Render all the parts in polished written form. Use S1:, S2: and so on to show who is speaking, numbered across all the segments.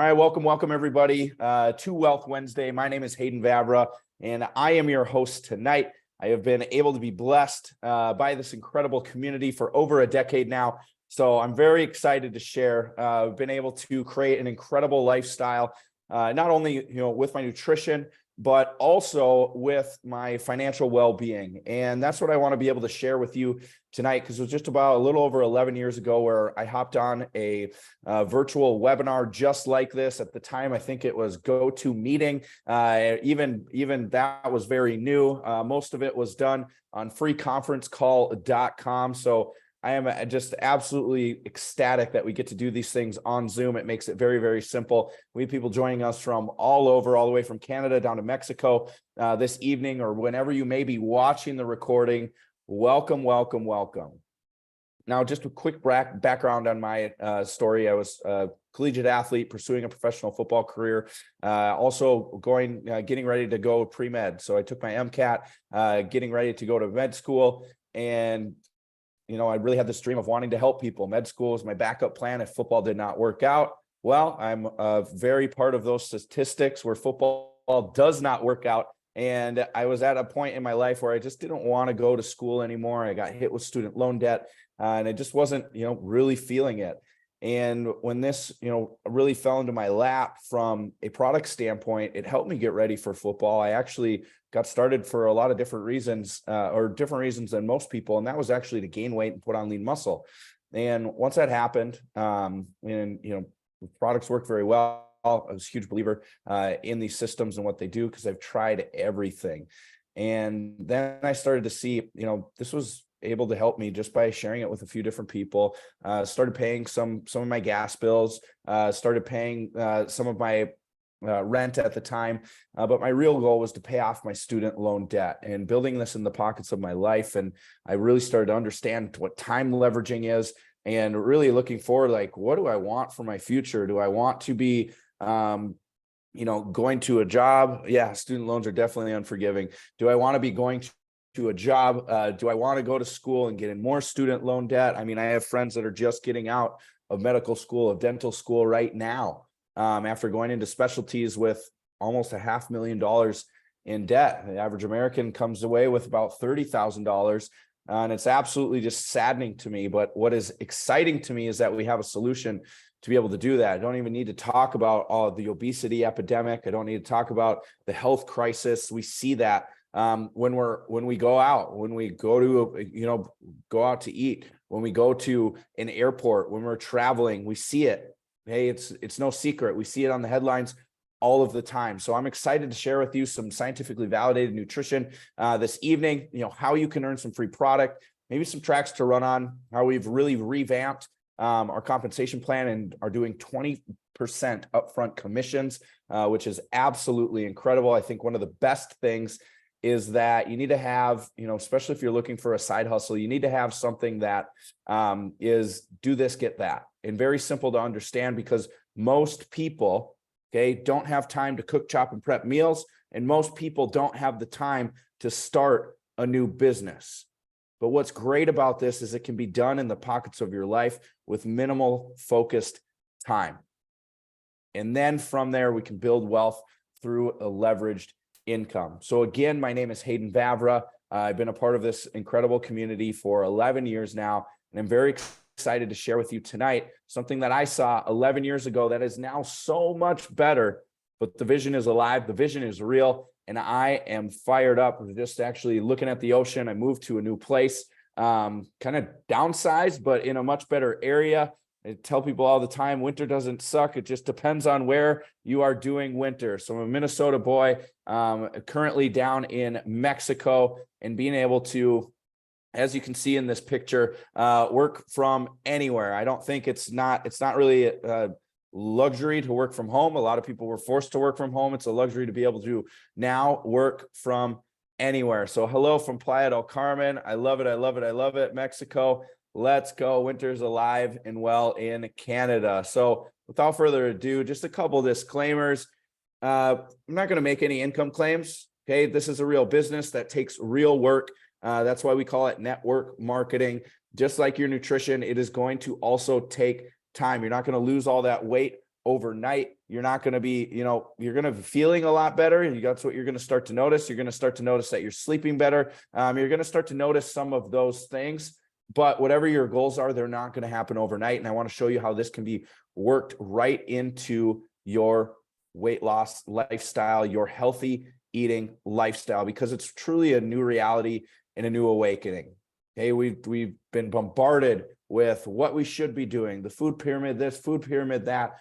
S1: right, welcome everybody to Wealth Wednesday. My name is Hayden Vavra, and I am your host tonight. I have been able to be blessed by this incredible community for over a decade now. So I'm very excited to share. I've been able to create an incredible lifestyle, not only with my nutrition, but also with my financial well-being. And that's what I want to be able to share with you tonight, because it was just about a little over 11 years ago where I hopped on a virtual webinar just like this. At the time, I think it was GoToMeeting. Even that was very new. Most of it was done on freeconferencecall.com. So I am just absolutely ecstatic that we get to do these things on Zoom. It makes it very, very simple. We have people joining us from all over, all the way from Canada down to Mexico this evening, or whenever you may be watching the recording. Welcome, welcome, welcome. Now, just a quick background on my story. I was a collegiate athlete pursuing a professional football career, also getting ready to go pre-med. So I took my MCAT, getting ready to go to med school. And I really had this dream of wanting to help people. Med school was my backup plan if football did not work out. Well, I'm very part of those statistics where football does not work out. And I was at a point in my life where I just didn't want to go to school anymore. I got hit with student loan debt, and I just wasn't, really feeling it. And when this, really fell into my lap from a product standpoint, it helped me get ready for football. I actually got started for a lot of different reasons, or different reasons than most people. And that was actually to gain weight and put on lean muscle. And once that happened, products worked very well. I was a huge believer in these systems and what they do, because I've tried everything. And then I started to see, this was able to help me just by sharing it with a few different people. Started paying some of my gas bills, started paying some of my rent at the time. But my real goal was to pay off my student loan debt and building this in the pockets of my life. And I really started to understand what time leveraging is, and really looking forward, like, what do I want for my future? Do I want to be going to a job? Yeah, student loans are definitely unforgiving. Do I want to be going to a job? Do I want to go to school and get in more student loan debt? I mean, I have friends that are just getting out of medical school, of dental school right now, after going into specialties with almost $500,000 in debt. The average American comes away with about $30,000. And it's absolutely just saddening to me. But what is exciting to me is that we have a solution to be able to do that. I don't even need to talk about all the obesity epidemic. I don't need to talk about the health crisis. We see that when we go out, when we go to, go out to eat, when we go to an airport, when we're traveling, we see it. Hey, it's no secret. We see it on the headlines all of the time. So I'm excited to share with you some scientifically validated nutrition this evening, how you can earn some free product, maybe some tracks to run on, how we've really revamped our compensation plan and are doing 20% upfront commissions, which is absolutely incredible. I think one of the best things is that you need to have, especially if you're looking for a side hustle, you need to have something that is do this, get that, and very simple to understand, because most people, don't have time to cook, chop, and prep meals. And most people don't have the time to start a new business. But what's great about this is it can be done in the pockets of your life with minimal focused time. And then from there, we can build wealth through a leveraged income. So again, my name is Hayden Vavra. I've been a part of this incredible community for 11 years now, and I'm very excited to share with you tonight something that I saw 11 years ago that is now so much better. But the vision is alive, the vision is real, and I am fired up. We're just actually looking at the ocean. I moved to a new place, kind of downsized, but in a much better area. I tell people all the time, winter doesn't suck. It just depends on where you are doing winter. So I'm a Minnesota boy, currently down in Mexico, and being able to, as you can see in this picture, work from anywhere. I don't think it's not really a luxury to work from home. A lot of people were forced to work from home. It's a luxury to be able to now work from anywhere. So hello from Playa del Carmen. I love it. I love it. I love it. Mexico. Let's go. Winter's alive and well in Canada. So without further ado, just a couple disclaimers. I'm not going to make any income claims. Okay. This is a real business that takes real work. That's why we call it network marketing. Just like your nutrition, it is going to also take time. You're not going to lose all that weight overnight. You're not going to be, you're going to be feeling a lot better. And that's what you're going to start to notice. You're going to start to notice that you're sleeping better. You're going to start to notice some of those things, but whatever your goals are, they're not going to happen overnight. And I want to show you how this can be worked right into your weight loss lifestyle, your healthy eating lifestyle, because it's truly a new reality and a new awakening. Okay, we've been bombarded with what we should be doing, the food pyramid, this food pyramid, that,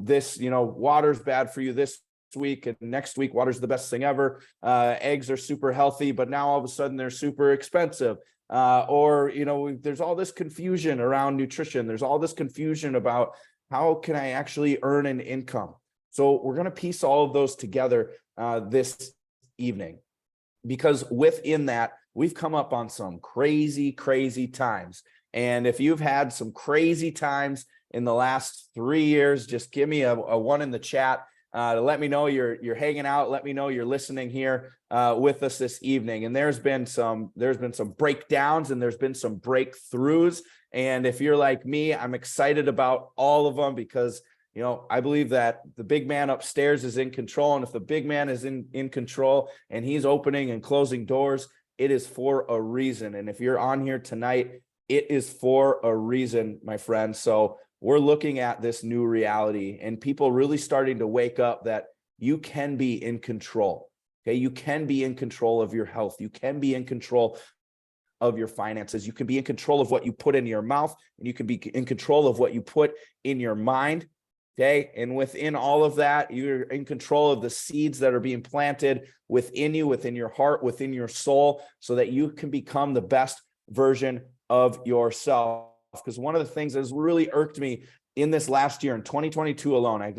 S1: this, water's bad for you this week, and next week water's the best thing ever. Eggs are super healthy, but now all of a sudden they're super expensive. There's all this confusion around nutrition. There's all this confusion about how can I actually earn an income. So we're going to piece all of those together this evening, because within that, we've come up on some crazy, crazy times. And if you've had some crazy times in the last 3 years, just give me a one in the chat to let me know you're hanging out. Let me know you're listening here with us this evening. And there's been some breakdowns and there's been some breakthroughs. And if you're like me, I'm excited about all of them, because I believe that the big man upstairs is in control. And if the big man is in control and he's opening and closing doors, it is for a reason. And if you're on here tonight, it is for a reason, my friend. So we're looking at this new reality and people really starting to wake up that you can be in control. Okay. You can be in control of your health. You can be in control of your finances. You can be in control of what you put in your mouth, and you can be in control of what you put in your mind. Okay. And within all of that, you're in control of the seeds that are being planted within you, within your heart, within your soul, so that you can become the best version of yourself. Because one of the things that has really irked me in this last year, in 2022 alone,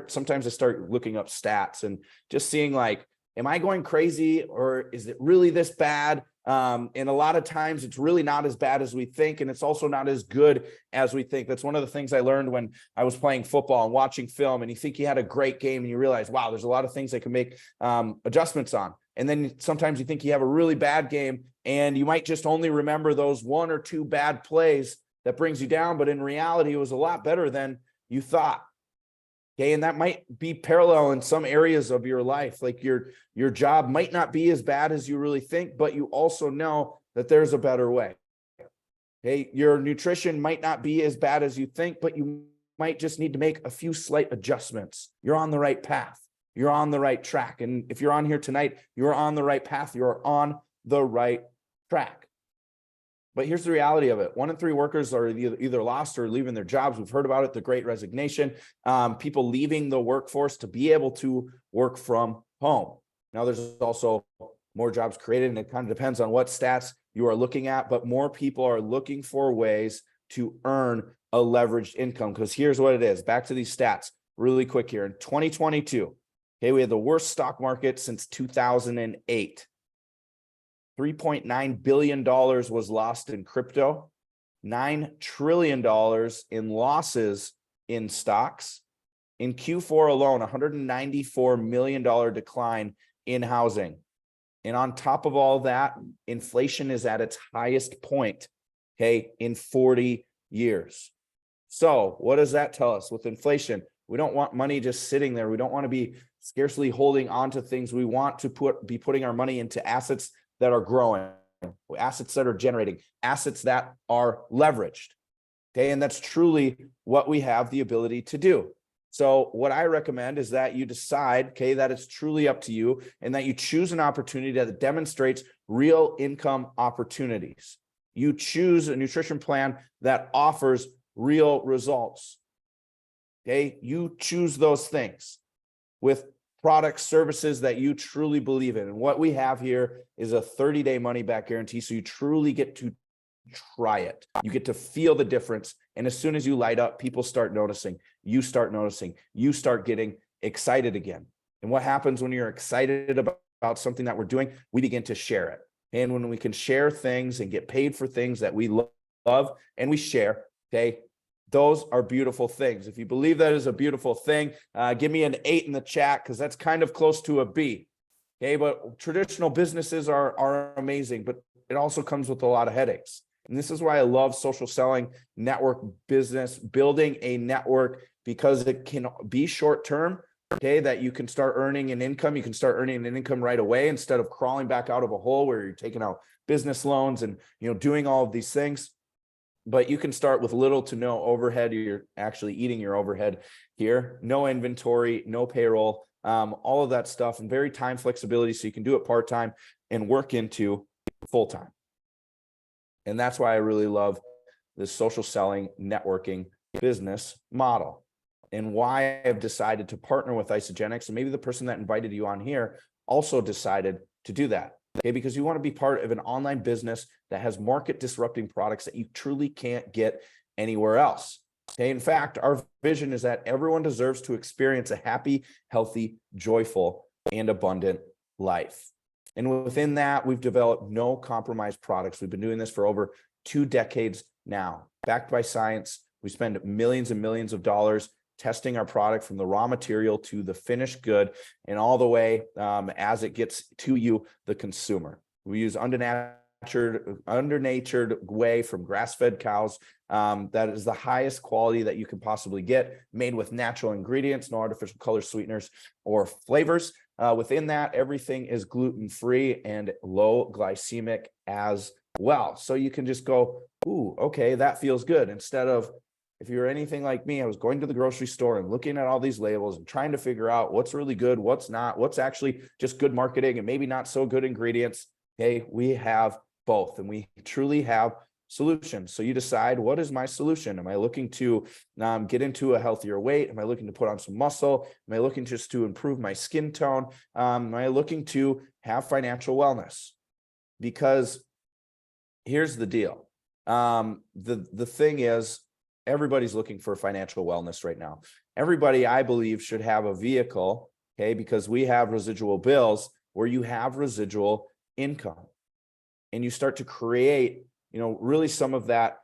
S1: sometimes I start looking up stats and just seeing like, am I going crazy, or is it really this bad? And a lot of times it's really not as bad as we think. And it's also not as good as we think. That's one of the things I learned when I was playing football and watching film, and you think you had a great game and you realize, wow, there's a lot of things I can make adjustments on. And then sometimes you think you have a really bad game and you might just only remember those 1 or 2 bad plays that brings you down. But in reality, it was a lot better than you thought. Okay. And that might be parallel in some areas of your life. Like your job might not be as bad as you really think, but you also know that there's a better way. Okay. Your nutrition might not be as bad as you think, but you might just need to make a few slight adjustments. You're on the right path. You're on the right track. And if you're on here tonight, you're on the right path. You're on the right track. But here's the reality of it. 1 in 3 workers are either lost or leaving their jobs. We've heard about it, the Great Resignation, people leaving the workforce to be able to work from home. Now, there's also more jobs created, and it kind of depends on what stats you are looking at, but more people are looking for ways to earn a leveraged income. Because here's what it is. Back to these stats really quick here. In 2022, okay, we had the worst stock market since 2008. $3.9 billion was lost in crypto, $9 trillion in losses in stocks. In Q4 alone, $194 million decline in housing. And on top of all that, inflation is at its highest point, okay, in 40 years. So what does that tell us with inflation? We don't want money just sitting there. We don't want to be scarcely holding on to things. We want to be putting our money into assets that are growing, assets that are generating, assets that are leveraged. Okay. And that's truly what we have the ability to do. So what I recommend is that you decide, okay, that it's truly up to you, and that you choose an opportunity that demonstrates real income opportunities. You choose a nutrition plan that offers real results. Okay. You choose those things with products, services that you truly believe in. And what we have here is a 30-day money-back guarantee. So you truly get to try it. You get to feel the difference. And as soon as you light up, people start noticing. You start noticing. You start getting excited again. And what happens when you're excited about something that we're doing? We begin to share it. And when we can share things and get paid for things that we love and we share, okay, those are beautiful things. If you believe that is a beautiful thing, give me an 8 in the chat, because that's kind of close to a B. Okay, but traditional businesses are amazing, but it also comes with a lot of headaches. And this is why I love social selling, network business, building a network because it can be short term. Okay, that you can start earning an income. You can start earning an income right away instead of crawling back out of a hole where you're taking out business loans and doing all of these things. But you can start with little to no overhead. You're actually eating your overhead here. No inventory, no payroll, all of that stuff, and very time flexibility. So you can do it part-time and work into full-time. And that's why I really love this social selling networking business model, and why I've decided to partner with Isagenix. And maybe the person that invited you on here also decided to do that. Okay, because you want to be part of an online business that has market disrupting products that you truly can't get anywhere else. Okay, in fact, our vision is that everyone deserves to experience a happy, healthy, joyful, and abundant life. And within that, we've developed no compromise products. We've been doing this for over 2 decades now, backed by science. We spend millions and millions of dollars testing our product from the raw material to the finished good, and all the way as it gets to you, the consumer. We use undernatured whey from grass-fed cows. That is the highest quality that you can possibly get, made with natural ingredients, no artificial color sweeteners or flavors. Within that, everything is gluten-free and low glycemic as well. So you can just go, ooh, okay, that feels good. Instead of, if you're anything like me, I was going to the grocery store and looking at all these labels and trying to figure out what's really good, what's not, what's actually just good marketing and maybe not so good ingredients. Okay, we have both, and we truly have solutions. So you decide, what is my solution? Am I looking to get into a healthier weight? Am I looking to put on some muscle? Am I looking just to improve my skin tone? Am I looking to have financial wellness? Because here's the deal. The thing is, everybody's looking for financial wellness right now. Everybody, I believe, should have a vehicle, okay, because we have residual bills, where you have residual income, and you start to create, really some of that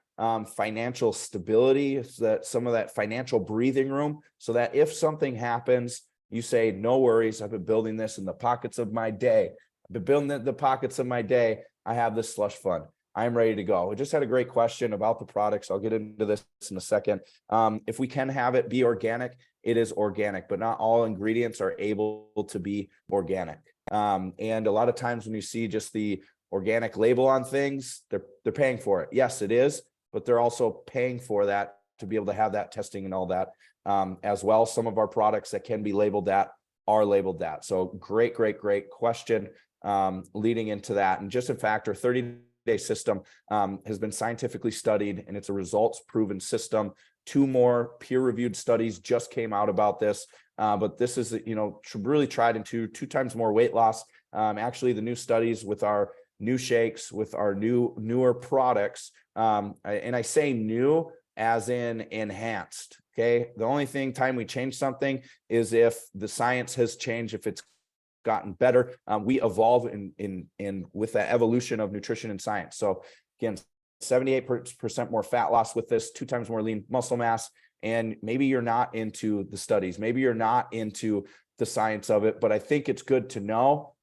S1: financial stability, some of that financial breathing room, so that if something happens, you say, no worries, I've been building this in the pockets of my day. I've been building the pockets of my day. I have this slush fund. I'm ready to go. We just had a great question about the products. I'll get into this in a second. If we can have it be organic, it is organic, but not all ingredients are able to be organic. And a lot of times when you see just the organic label on things, they're paying for it. Yes, it is, but they're also paying for that to be able to have that testing and all that as well. Some of our products that can be labeled that are labeled that. So great question leading into that. And just in fact, our 30-day system has been scientifically studied, and it's a results proven system. 2 more peer-reviewed studies just came out about this, but this is really tried into 2 times more weight loss. Actually, the new studies with our new shakes, with our newer products, and I say new as in enhanced. Okay, the only time we change something is if the science has changed, if it's gotten better. We evolve in with that evolution of nutrition and science. So again, 78% more fat loss with this, 2 times more lean muscle mass. And maybe you're not into the studies, maybe you're not into the science of it, but I think it's good to know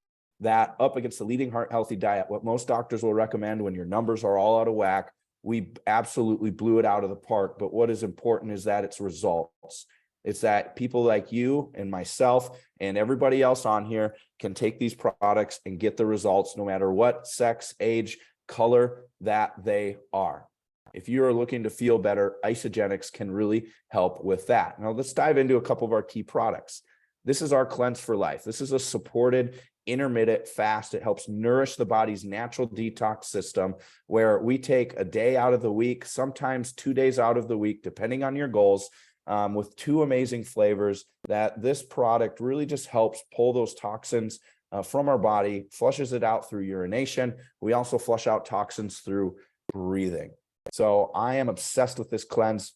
S1: that up against the leading heart healthy diet, what most doctors will recommend when your numbers are all out of whack, we absolutely blew it out of the park. But what is important is that it's results. It's that people like you and myself and everybody else on here can take these products and get the results, no matter what sex, age, color that they are. If you are looking to feel better, Isagenix can really help with that. Now let's dive into a couple of our key products. This is our Cleanse for Life. This is a supported intermittent fast. It helps nourish the body's natural detox system, where we take a day out of the week, sometimes 2 days out of the week, depending on your goals, with 2 amazing flavors. That this product really just helps pull those toxins from our body, flushes it out through urination. We also flush out toxins through breathing. So I am obsessed with this cleanse.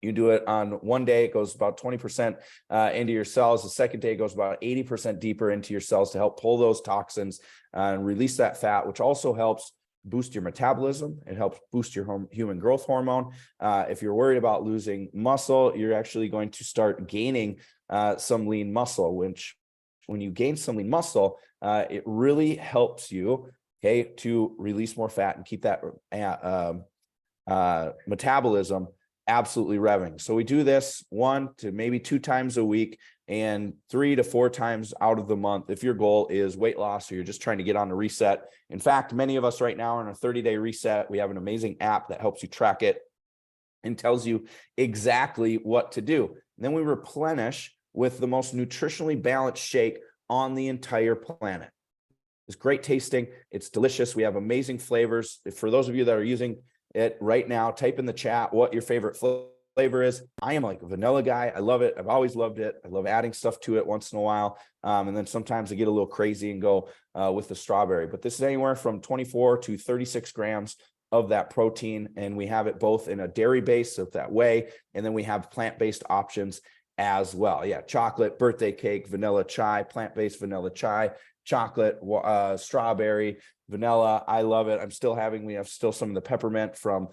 S1: You do it on one day, it goes about 20% into your cells. The second day, it goes about 80% deeper into your cells to help pull those toxins and release that fat, which also helps boost your metabolism. It helps boost your human growth hormone. If you're worried about losing muscle, you're actually going to start gaining some lean muscle, which when you gain some lean muscle, it really helps you, to release more fat and keep that metabolism absolutely revving. So we do this 1 to maybe 2 times a week and 3 to 4 times out of the month if your goal is weight loss or you're just trying to get on a reset. In fact, many of us right now are on a 30-day reset. We have an amazing app that helps you track it and tells you exactly what to do. And then we replenish with the most nutritionally balanced shake on the entire planet. It's great tasting. It's delicious. We have amazing flavors. For those of you that are using it right now, type in the chat what your favorite flavor is. I am like a vanilla guy. I love it. I've always loved it. I love adding stuff to it once in a while. And then sometimes I get a little crazy and go with the strawberry. But this is anywhere from 24 to 36 grams of that protein. And we have it both in a dairy base, so that way, and then we have plant-based options as well. Yeah, chocolate, birthday cake, vanilla chai, plant-based vanilla chai, chocolate, strawberry, vanilla. I love it. We have still some of the peppermint from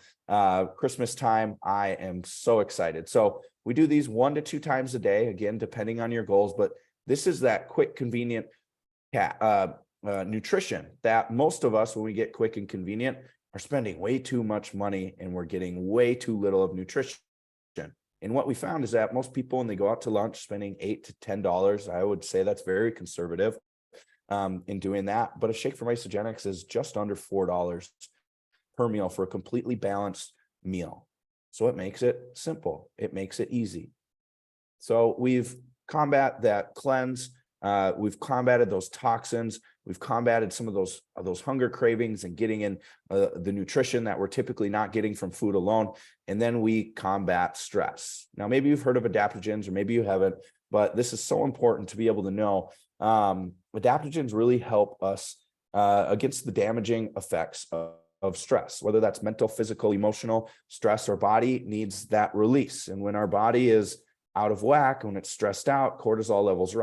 S1: Christmas time. I am so excited. So we do these 1 to 2 times a day, again, depending on your goals, but this is that quick, convenient nutrition that most of us, when we get quick and convenient, are spending way too much money and we're getting way too little of nutrition. And what we found is that most people, when they go out to lunch, spending $8 to $10, I would say that's very conservative in doing that. But a shake from Isogenics is just under $4 per meal for a completely balanced meal. So it makes it simple. It makes it easy. So we've combated that cleanse. We've combated those toxins. We've combated some of those hunger cravings and getting in the nutrition that we're typically not getting from food alone. And then we combat stress. Now, maybe you've heard of adaptogens or maybe you haven't, but this is so important to be able to know. Adaptogens really help us against the damaging effects of stress, whether that's mental, physical, emotional stress. Our body needs that release. And when our body is out of whack, when it's stressed out, cortisol levels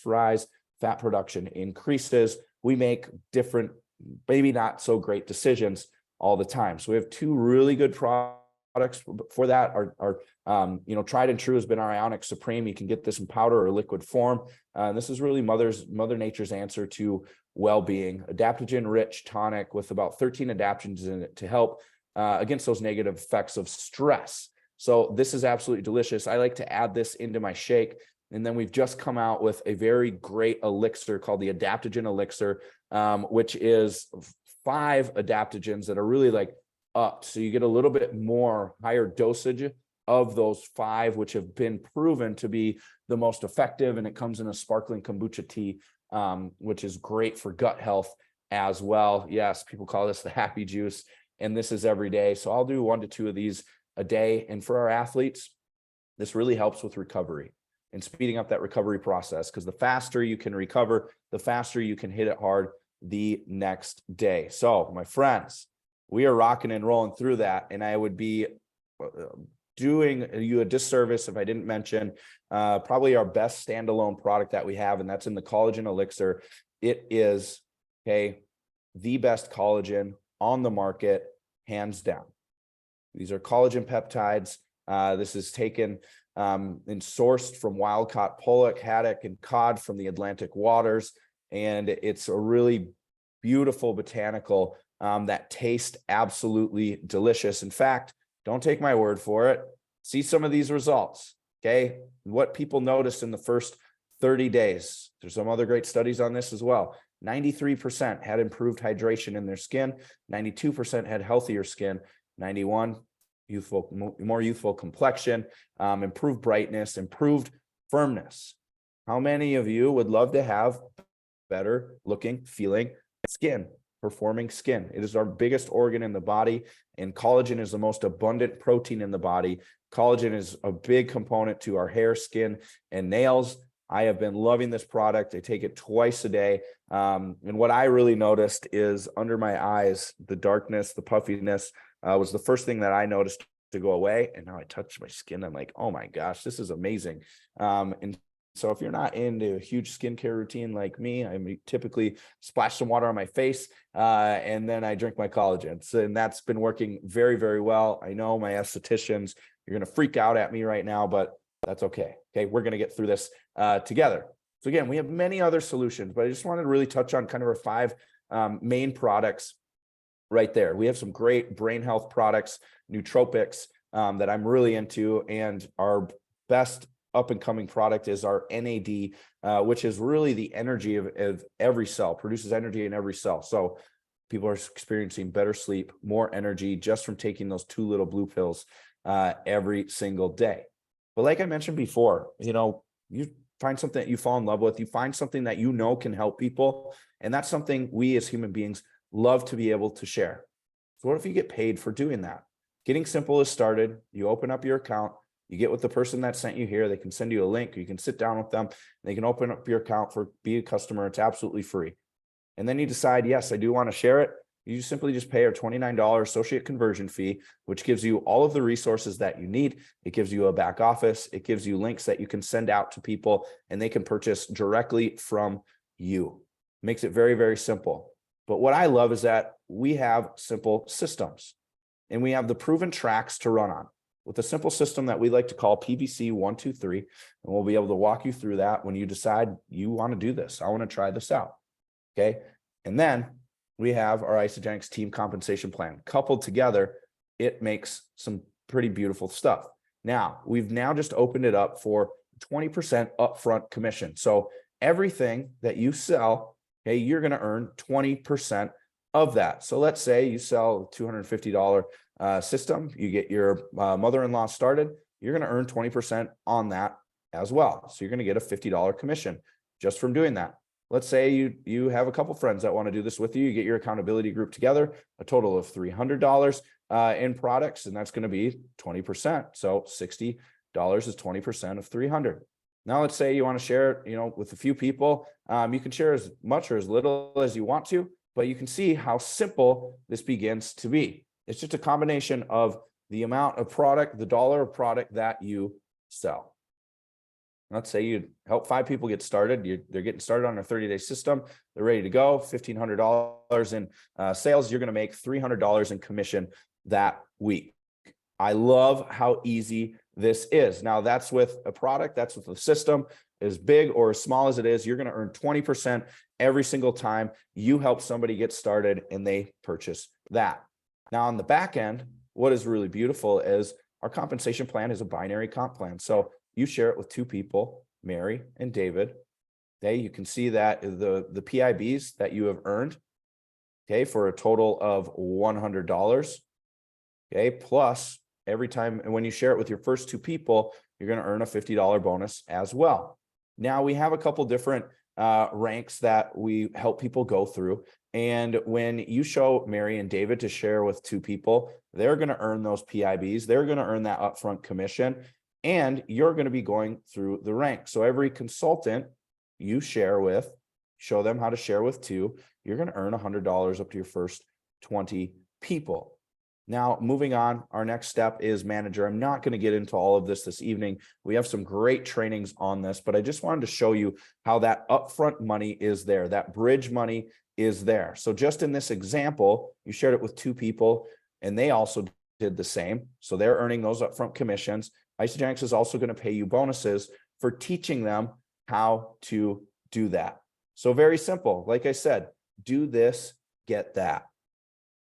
S1: rise, fat production increases. We make different, maybe not so great decisions all the time. So we have 2 really good products for that. Our tried and true has been our Ionic Supreme. You can get this in powder or liquid form. This is really Mother Nature's answer to well-being. Adaptogen-rich tonic with about 13 adaptogens in it to help against those negative effects of stress. So this is absolutely delicious. I like to add this into my shake. And then we've just come out with a very great elixir called the Adaptogen Elixir, which is 5 adaptogens that are really like upped. So you get a little bit more higher dosage of those 5, which have been proven to be the most effective. And it comes in a sparkling kombucha tea, which is great for gut health as well. Yes, people call this the happy juice. And this is every day. So I'll do 1 to 2 of these a day. And for our athletes, this really helps with recovery and speeding up that recovery process, because the faster you can recover, the faster you can hit it hard the next day. So my friends, we are rocking and rolling through that. And I would be doing you a disservice if I didn't mention probably our best standalone product that we have, and that's in the collagen elixir. It is the best collagen on the market, hands down. These are collagen peptides. This is taken and sourced from wild-caught pollock, haddock, and cod from the Atlantic waters. And it's a really beautiful botanical that tastes absolutely delicious. In fact, don't take my word for it. See some of these results, okay? What people notice in the first 30 days. There's some other great studies on this as well. 93% had improved hydration in their skin. 92% had healthier skin. 91, more youthful complexion, improved brightness, improved firmness. How many of you would love to have better looking, feeling skin, performing skin? It is our biggest organ in the body, and collagen is the most abundant protein in the body. Collagen is a big component to our hair, skin, and nails. I have been loving this product. I take it twice a day. And what I really noticed is under my eyes, the darkness, the puffiness was the first thing that I noticed to go away. And now I touch my skin. I'm like, oh my gosh, this is amazing. And so if you're not into a huge skincare routine like me, I typically splash some water on my face and then I drink my collagen. So, and that's been working very, very well. I know my estheticians, you're going to freak out at me right now, but that's okay. Okay, we're going to get through this together. So again, we have many other solutions, but I just wanted to really touch on kind of our 5 main products right there. We have some great brain health products, nootropics, that I'm really into. And our best up and coming product is our NAD, which is really the energy of every cell, produces energy in every cell. So people are experiencing better sleep, more energy just from taking those 2 little blue pills every single day. But like I mentioned before, you find something that you fall in love with, you find something that can help people. And that's something we as human beings love to be able to share. So what if you get paid for doing that? Getting Simple is started. You open up your account, you get with the person that sent you here. They can send you a link. You can sit down with them. They can open up your account be a customer. It's absolutely free. And then you decide, yes, I do want to share it. You simply just pay our $29 associate conversion fee, which gives you all of the resources that you need. It gives you a back office. It gives you links that you can send out to people and they can purchase directly from you. Makes it very, very simple. But what I love is that we have simple systems and we have the proven tracks to run on with a simple system that we like to call PVC 1, 2, 3. And we'll be able to walk you through that when you decide you want to do this. I want to try this out. Okay. And then we have our Isagenix team compensation plan coupled together. It makes some pretty beautiful stuff. Now we've just opened it up for 20% upfront commission. So everything that you sell, okay, you're going to earn 20% of that. So let's say you sell a $250 system, you get your mother-in-law started, you're going to earn 20% on that as well. So you're going to get a $50 commission just from doing that. Let's say you have a couple friends that want to do this with you. You get your accountability group together, a total of $300 in products, and that's going to be 20%. So $60 is 20% of 300. Now, let's say you want to share it, with a few people. You can share as much or as little as you want to, but you can see how simple this begins to be. It's just a combination of the amount of product, the dollar of product that you sell. Let's say you help 5 people get started. They're getting started on a 30-day system. They're ready to go. $1,500 in sales. You're going to make $300 in commission that week. I love how easy this is. Now, that's with a product. That's with a system. As big or as small as it is, you're going to earn 20% every single time you help somebody get started and they purchase that. Now, on the back end, what is really beautiful is our compensation plan is a binary comp plan. So you share it with 2 people, Mary and David. Okay, you can see that the PIBs that you have earned, okay, for a total of $100. Okay, plus every time when you share it with your first 2 people, you're going to earn a $50 bonus as well. Now we have a couple different ranks that we help people go through. And when you show Mary and David to share with 2 people, they're going to earn those PIBs. They're going to earn that upfront commission. And you're going to be going through the ranks. So every consultant you share with, show them how to share with 2, you're going to earn $100 up to your first 20 people. Now, moving on, our next step is manager. I'm not going to get into all of this evening. We have some great trainings on this, but I just wanted to show you how that upfront money is there. That bridge money is there. So just in this example, you shared it with 2 people and they also did the same. So they're earning those upfront commissions. Isagenix is also going to pay you bonuses for teaching them how to do that. So very simple. Like I said, do this, get that.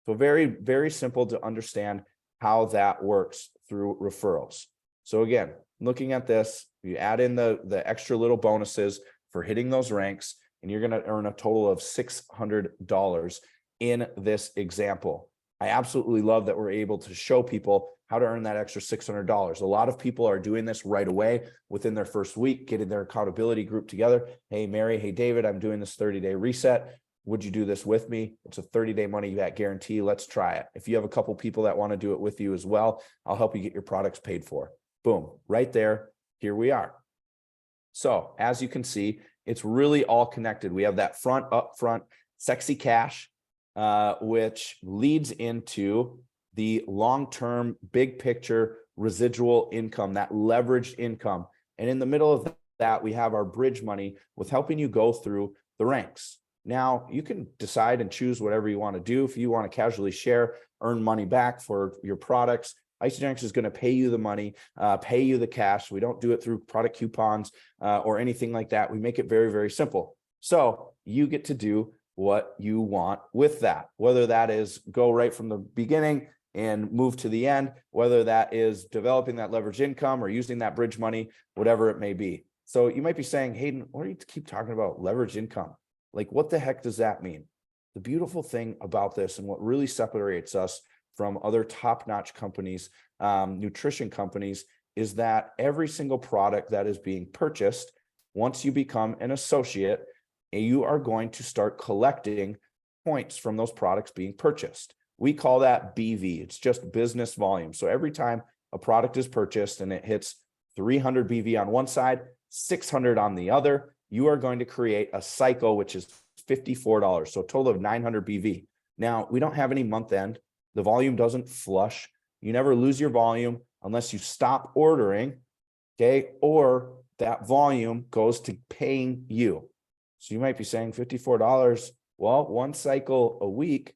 S1: So very, very simple to understand how that works through referrals. So again, looking at this, you add in the extra little bonuses for hitting those ranks, and you're going to earn a total of $600 in this example. I absolutely love that we're able to show people how to earn that extra $600. A lot of people are doing this right away within their first week, getting their accountability group together. Hey, Mary, hey, David, I'm doing this 30-day reset. Would you do this with me? It's a 30-day money back guarantee. Let's try it. If you have a couple people that want to do it with you as well, I'll help you get your products paid for. Boom, right there. Here we are. So as you can see, it's really all connected. We have that upfront sexy cash, which leads into the long-term big picture residual income, that leveraged income. And in the middle of that, we have our bridge money with helping you go through the ranks. Now, you can decide and choose whatever you want to do. If you want to casually share, earn money back for your products, Isagenix is going to pay you the money, pay you the cash. We don't do it through product coupons or anything like that. We make it very, very simple. So you get to do what you want with that, whether that is go right from the beginning and move to the end, whether that is developing that leverage income or using that bridge money, whatever it may be. So you might be saying, Hayden, why do you keep talking about leverage income? Like, what the heck does that mean? The beautiful thing about this, and what really separates us from other top-notch companies, nutrition companies, is that every single product that is being purchased, once you become an associate, you are going to start collecting points from those products being purchased. We call that BV. It's just business volume. So every time a product is purchased and it hits 300 BV on one side, 600 on the other, you are going to create a cycle, which is $54. So a total of 900 BV. Now, we don't have any month end. The volume doesn't flush. You never lose your volume unless you stop ordering, okay? Or that volume goes to paying you. So you might be saying $54. Well, one cycle a week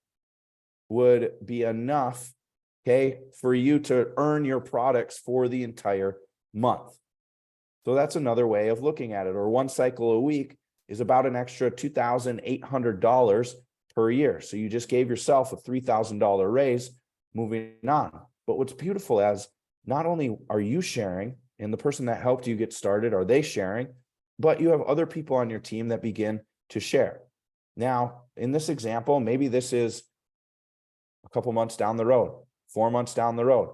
S1: would be enough, okay, for you to earn your products for the entire month. So that's another way of looking at it. Or one cycle a week is about an extra $2,800 per year. So you just gave yourself a $3,000 raise. Moving on. But what's beautiful is not only are you sharing, and the person that helped you get started, are they sharing, but you have other people on your team that begin to share. Now, in this example, maybe this is a couple months down the road, 4 months down the road.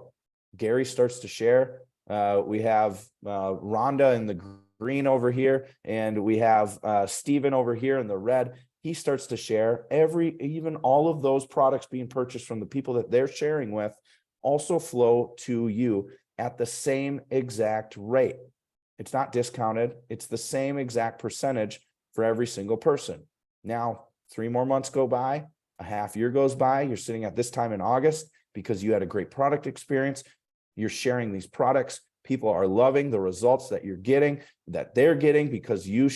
S1: Gary starts to share. We have Rhonda in the green over here, and we have Steven over here in the red. He starts to share. Even all of those products being purchased from the people that they're sharing with also flow to you at the same exact rate. It's not discounted. It's the same exact percentage for every single person. Now, 3 more months go by, a half year goes by, you're sitting at this time in August because you had a great product experience. You're sharing these products. People are loving the results that you're getting, that they're getting because you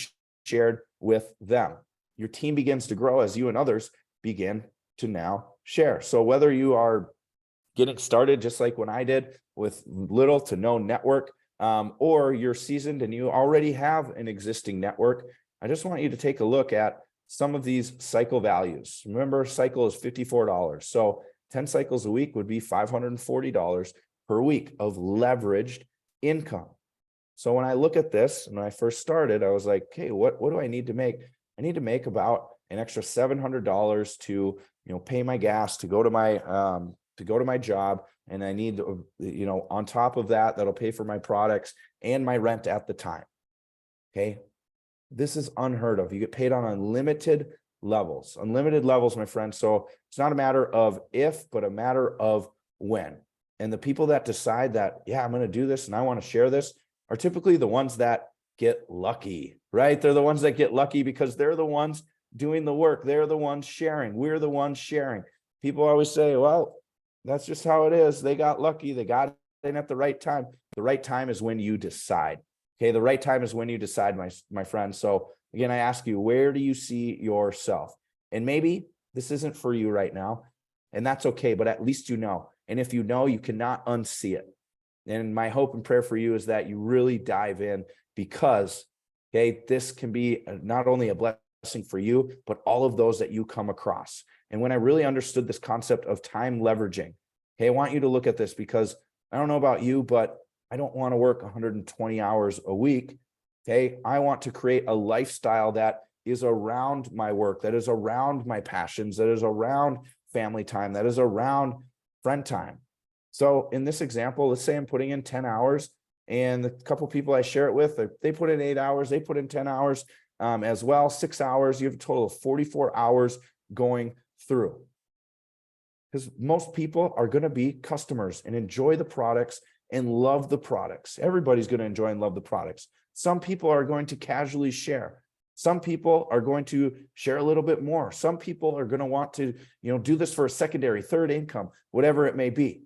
S1: shared with them. Your team begins to grow as you and others begin to now share. So whether you are getting started, just like when I did, with little to no network, or you're seasoned and you already have an existing network, I just want you to take a look at some of these cycle values. Remember, cycle is $54. So 10 cycles a week would be $540 per week of leveraged income. So when I look at this, and when I first started, I was like, okay, what do I need to make? I need to make about an extra $700 to, pay my gas, to go to my job. And I need, on top of that, that'll pay for my products and my rent at the time. Okay. This is unheard of. You get paid on unlimited levels, my friend. So it's not a matter of if, but a matter of when. And the people that decide that, yeah, I'm going to do this and I want to share this are typically the ones that get lucky, right? They're the ones that get lucky because they're the ones doing the work. They're the ones sharing. We're the ones sharing. People always say, well, that's just how it is. They got lucky. They got in at the right time. The right time is when you decide. Okay. The right time is when you decide, my friend. So again, I ask you, where do you see yourself? And maybe this isn't for you right now, and that's okay, but at least you know. And if you know, you cannot unsee it. And my hope and prayer for you is that you really dive in, because, okay, this can be not only a blessing for you, but all of those that you come across. And when I really understood this concept of time leveraging, okay, I want you to look at this, because I don't know about you, but I don't want to work 120 hours a week. Okay. I want to create a lifestyle that is around my work, that is around my passions, that is around family time, that is around friend time. So in this example, let's say I'm putting in 10 hours, and the couple people I share it with, they put in 8 hours, they put in 10 hours as well, 6 hours. You have a total of 44 hours going through. Because most people are going to be customers and enjoy the products and love the products. Everybody's going to enjoy and love the products. Some people are going to casually share. Some people are going to share a little bit more. Some people are going to want to, do this for a secondary, third income, whatever it may be.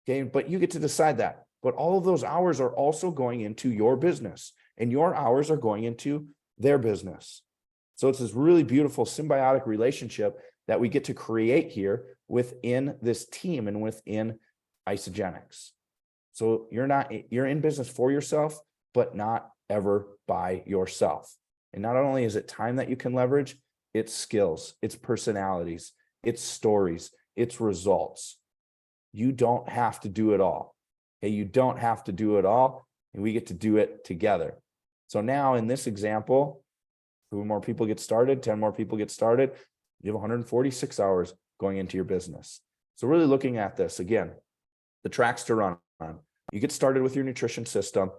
S1: Okay. But you get to decide that. But all of those hours are also going into your business, and your hours are going into their business. So it's this really beautiful symbiotic relationship that we get to create here within this team and within Isogenics. So you're in business for yourself, but not ever by yourself. And not only is it time that you can leverage, it's skills, it's personalities, it's stories, it's results. You don't have to do it all. Okay, you don't have to do it all, and we get to do it together. So now in this example, 2 more people get started, 10 more people get started, you have 146 hours going into your business. So really looking at this again, the tracks to run on. You get started with your nutrition system.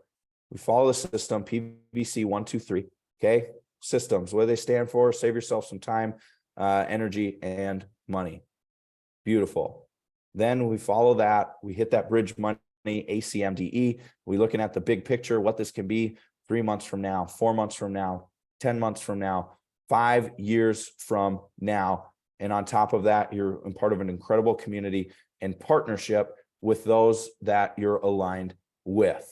S1: We follow the system, PBC 1, 2, 3. Okay, systems, what do they stand for? Save yourself some time, energy, and money. Beautiful. Then we follow that. We hit that bridge money, ACMDE. We're looking at the big picture, what this can be 3 months from now, 4 months from now, 10 months from now, 5 years from now. And on top of that, you're part of an incredible community and partnership with those that you're aligned with.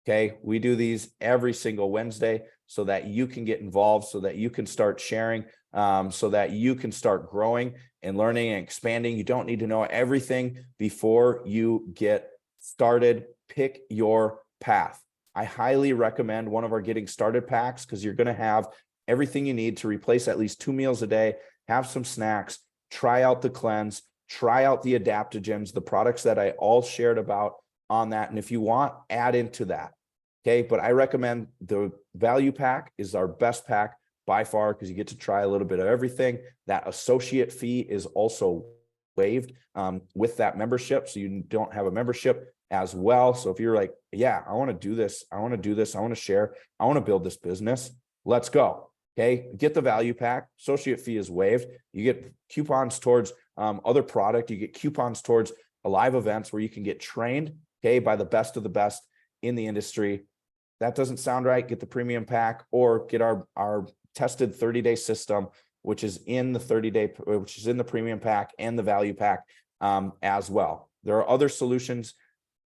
S1: Okay, we do these every single Wednesday so that you can get involved, so that you can start sharing, so that you can start growing and learning and expanding. You don't need to know everything before you get started. Pick your path. I highly recommend one of our Getting Started packs because you're going to have everything you need to replace at least 2 meals a day, have some snacks, try out the cleanse, try out the adaptogens, the products that I all shared about on that. And if you want, add into that. Okay, but I recommend the value pack is our best pack by far because you get to try a little bit of everything. That associate fee is also waived with that membership. So you don't have a membership as well. So if you're like, yeah, I want to do this, I want to do this, I want to share, I want to build this business, let's go. Okay, get the value pack. Associate fee is waived. You get coupons towards other product. You get coupons towards live events where you can get trained, okay, by the best of the best in the industry. That doesn't sound right. Get the premium pack or get our tested 30-day system, which is in the 30-day, which is in the premium pack and the value pack as well. There are other solutions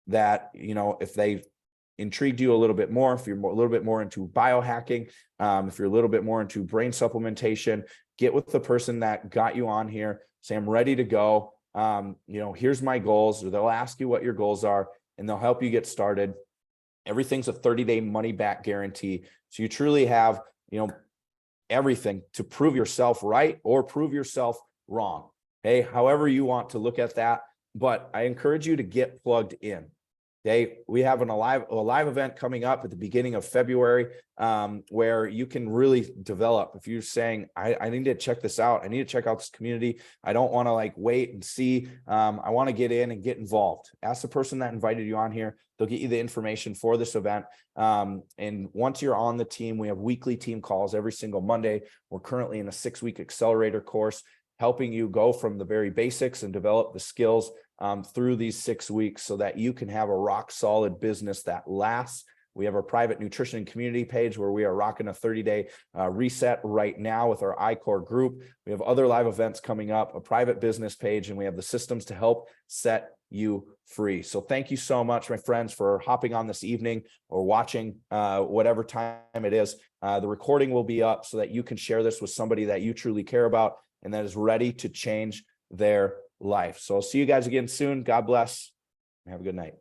S1: that, you know, if they intrigued you a little bit more, if you're a little bit more into biohacking, if you're a little bit more into brain supplementation, get with the person that got you on here. Say, I'm ready to go. You know, here's my goals, or they'll ask you what your goals are and they'll help you get started. Everything's a 30-day money back guarantee. So you truly have, you know, everything to prove yourself right or prove yourself wrong. Hey, however you want to look at that, but I encourage you to get plugged in. Okay, we have a live event coming up at the beginning of February where you can really develop. If you're saying, I need to check this out, I need to check out this community, I don't want to like wait and see, I want to get in and get involved. Ask the person that invited you on here. They'll get you the information for this event. And once you're on the team, we have weekly team calls every single Monday. We're currently in a 6-week accelerator course, helping you go from the very basics and develop the skills through these 6 weeks so that you can have a rock solid business that lasts. We have our private nutrition and community page where we are rocking a 30-day reset right now with our iCore group. We have other live events coming up, a private business page, and we have the systems to help set you free. So thank you so much, my friends, for hopping on this evening or watching whatever time it is. The recording will be up so that you can share this with somebody that you truly care about and that is ready to change their life. So I'll see you guys again soon. God bless. Have a good night.